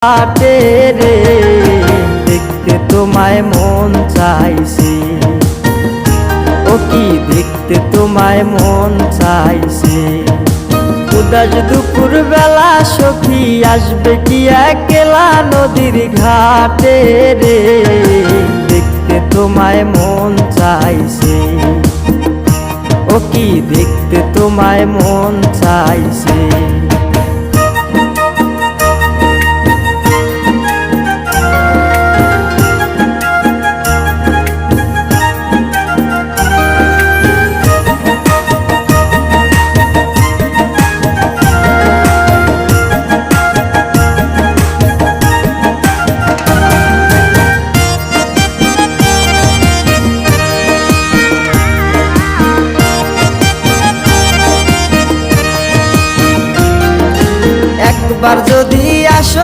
ঘাটে রে দেখতে তোমায় মন চাইছে, ও কি দেখতে তোমায় মন চাইছে। উদাস দুপুর বেলা সখী আসবে কি একলা নদীর ঘাটে রে দেখতে তোমায় মন চাইছে, ও কি দেখতে তোমায় মন চাইছে।